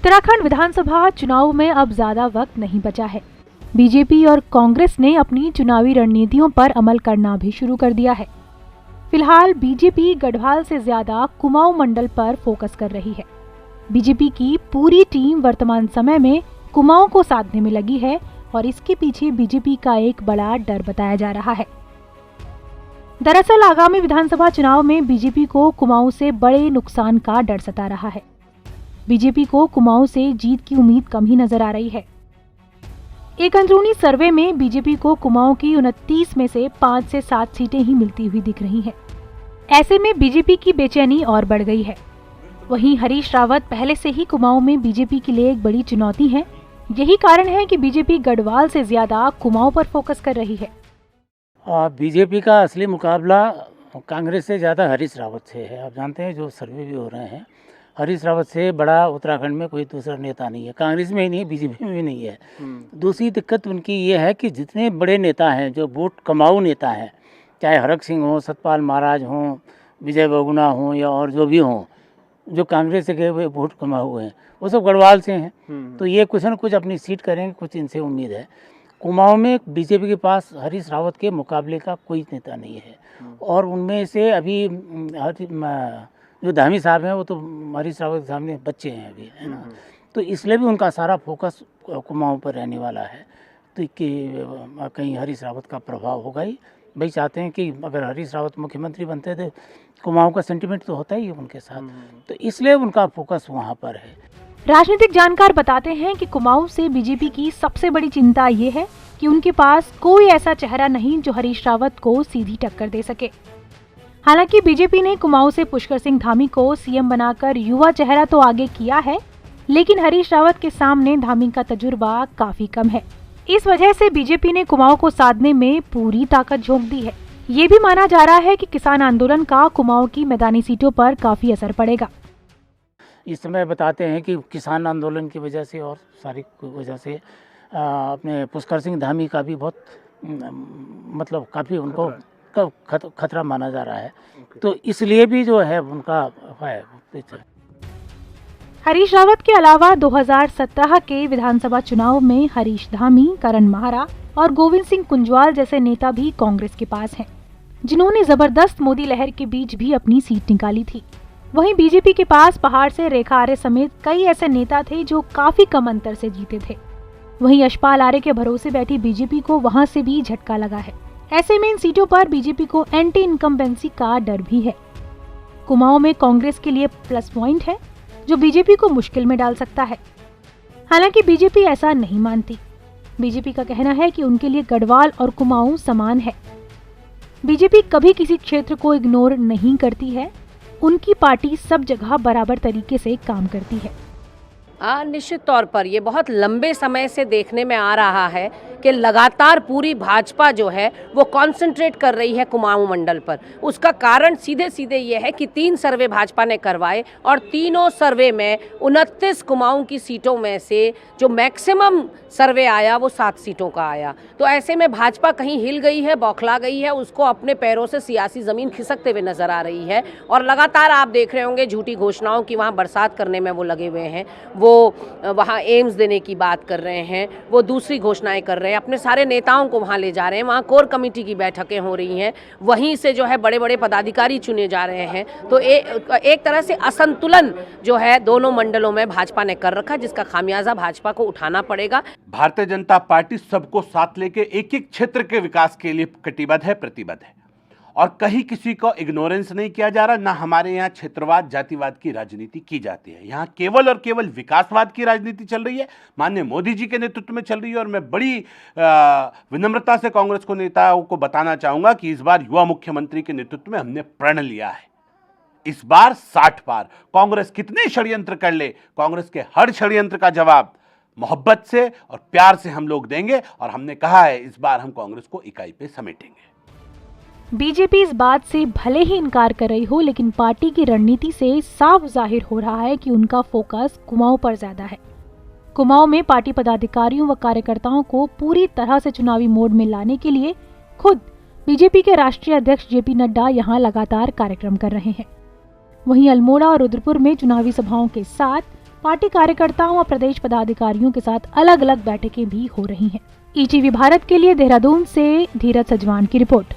उत्तराखंड विधानसभा चुनाव में अब ज्यादा वक्त नहीं बचा है। बीजेपी और कांग्रेस ने अपनी चुनावी रणनीतियों पर अमल करना भी शुरू कर दिया है। फिलहाल बीजेपी गढ़वाल से ज्यादा कुमाऊं मंडल पर फोकस कर रही है। बीजेपी की पूरी टीम वर्तमान समय में कुमाऊं को साधने में लगी है और इसके पीछे बीजेपी का एक बड़ा डर बताया जा रहा है। दरअसल आगामी विधानसभा चुनाव में बीजेपी को कुमाऊं से बड़े नुकसान का डर सता रहा है। बीजेपी को कुमाऊं से जीत की उम्मीद कम ही नजर आ रही है। एक अंदरूनी सर्वे में बीजेपी को कुमाऊं की 29 में से 5 से 7 सीटें ही मिलती हुई दिख रही हैं। ऐसे में बीजेपी की बेचैनी और बढ़ गई है। वहीं हरीश रावत पहले से ही कुमाऊं में बीजेपी के लिए एक बड़ी चुनौती है। यही कारण है कि बीजेपी गढ़वाल से ज्यादा कुमाऊं पर फोकस कर रही है। बीजेपी का असली मुकाबला कांग्रेस से ज़्यादा हरीश रावत से है। आप जानते हैं, जो सर्वे भी हो रहे हैं, हरीश रावत से बड़ा उत्तराखंड में कोई दूसरा नेता नहीं है। कांग्रेस में ही नहीं, बीजेपी में भी नहीं है। दूसरी दिक्कत उनकी ये है कि जितने बड़े नेता हैं, जो वोट कमाऊ नेता हैं, चाहे हरक सिंह हो, सतपाल महाराज हों, विजय बहुगुणा हों या और जो भी हों, जो कांग्रेस से गए हुए वोट कमाए हुए हैं, वो सब गढ़वाल से हैं। तो ये कुछ न कुछ अपनी सीट करेंगे, कुछ इनसे उम्मीद है। कुमाऊं में बीजेपी के पास हरीश रावत के मुकाबले का कोई नेता नहीं है। और उनमें से अभी जो धामी साहब हैं, वो तो हरीश रावत के सामने बच्चे हैं अभी, है ना। तो इसलिए भी उनका सारा फोकस कुमाऊं पर रहने वाला है। तो कि कहीं हरीश रावत का प्रभाव होगा ही। भाई चाहते हैं कि अगर हरीश रावत मुख्यमंत्री बनते थे, कुमाऊं का सेंटिमेंट तो होता ही है उनके साथ, तो इसलिए उनका फोकस वहाँ पर है। राजनीतिक जानकार बताते हैं कि कुमाऊं से बीजेपी की सबसे बड़ी चिंता ये है कि उनके पास कोई ऐसा चेहरा नहीं जो हरीश रावत को सीधी टक्कर दे सके। हालांकि बीजेपी ने कुमाऊं से पुष्कर सिंह धामी को सीएम बनाकर युवा चेहरा तो आगे किया है, लेकिन हरीश रावत के सामने धामी का तजुर्बा काफी कम है। इस वजह से बीजेपी ने कुमाऊं को साधने में पूरी ताकत झोंक दी है। ये भी माना जा रहा है कि किसान आंदोलन का कुमाऊं की मैदानी सीटों पर काफी असर पड़ेगा। इस समय बताते हैं कि किसान आंदोलन की वजह से और सारी वजह से अपने पुष्कर सिंह धामी का भी बहुत मतलब काफ़ी उनको खतरा माना जा रहा है। तो इसलिए भी जो है उनका है। हरीश रावत के अलावा 2017 के विधानसभा चुनाव में हरीश धामी, करण माहरा और गोविंद सिंह कुंजवाल जैसे नेता भी कांग्रेस के पास हैं, जिन्होंने जबरदस्त मोदी लहर के बीच भी अपनी सीट निकाली थी। वहीं बीजेपी के पास पहाड़ से रेखा आर्य समेत कई ऐसे नेता थे जो काफी कम अंतर से जीते थे। वहीं यशपाल आर्य के भरोसे बैठी बीजेपी को वहां से भी झटका लगा है। ऐसे में इन सीटों पर बीजेपी को एंटी इनकम्बेंसी का डर भी है। कुमाऊं में कांग्रेस के लिए प्लस पॉइंट है जो बीजेपी को मुश्किल में डाल सकता है। हालांकि बीजेपी ऐसा नहीं मानती। बीजेपी का कहना है कि उनके लिए गढ़वाल और कुमाऊं समान है। बीजेपी कभी किसी क्षेत्र को इग्नोर नहीं करती है। उनकी पार्टी सब जगह बराबर तरीके से काम करती है। निश्चित तौर पर ये बहुत लंबे समय से देखने में आ रहा है कि लगातार पूरी भाजपा जो है वो कंसंट्रेट कर रही है कुमाऊं मंडल पर। उसका कारण सीधे सीधे ये है कि 3 सर्वे भाजपा ने करवाए और तीनों सर्वे में 29 कुमाऊं की सीटों में से जो मैक्सिमम सर्वे आया वो 7 सीटों का आया। तो ऐसे में भाजपा कहीं हिल गई है, बौखला गई है, उसको अपने पैरों से सियासी ज़मीन खिसकते हुए नजर आ रही है। और लगातार आप देख रहे होंगे झूठी घोषणाओं की वहाँ बरसात करने में वो लगे हुए हैं। वो वहाँ एम्स देने की बात कर रहे हैं, वो दूसरी घोषणाएं कर रहे हैं, अपने सारे नेताओं को वहाँ ले जा रहे हैं। वहाँ कोर कमेटी की बैठकें हो रही हैं, वहीं से जो है बड़े बड़े पदाधिकारी चुने जा रहे हैं। तो एक तरह से असंतुलन जो है दोनों मंडलों में भाजपा ने कर रखा, जिसका खामियाजा भाजपा को उठाना पड़ेगा। भारतीय जनता पार्टी सबको साथ लेके एक एक क्षेत्र के विकास के लिए कटिबद्ध है, प्रतिबद्ध है और कहीं किसी को इग्नोरेंस नहीं किया जा रहा। ना हमारे यहाँ क्षेत्रवाद, जातिवाद की राजनीति की जाती है। यहाँ केवल और केवल विकासवाद की राजनीति चल रही है, माननीय मोदी जी के नेतृत्व में चल रही है। और मैं बड़ी विनम्रता से कांग्रेस को नेताओं को बताना चाहूंगा कि इस बार युवा मुख्यमंत्री के नेतृत्व में हमने प्रण लिया है। इस बार 60 पार। कांग्रेस कितने षड्यंत्र कर ले, कांग्रेस के हर षड्यंत्र का जवाब मोहब्बत से और प्यार से हम लोग देंगे। और हमने कहा है इस बार हम कांग्रेस को इकाई पे समेटेंगे। बीजेपी इस बात से भले ही इनकार कर रही हो, लेकिन पार्टी की रणनीति से साफ जाहिर हो रहा है कि उनका फोकस कुमाऊं पर ज्यादा है। कुमाऊं में पार्टी पदाधिकारियों व कार्यकर्ताओं को पूरी तरह से चुनावी मोड में लाने के लिए खुद बीजेपी के राष्ट्रीय अध्यक्ष जेपी नड्डा यहां लगातार कार्यक्रम कर रहे हैं। वहीं अल्मोड़ा और रुद्रपुर में चुनावी सभाओं के साथ पार्टी कार्यकर्ताओं और प्रदेश पदाधिकारियों के साथ अलग अलग बैठकें भी हो रही हैं। ईटीवी भारत के लिए देहरादून से धीरज सजवान की रिपोर्ट।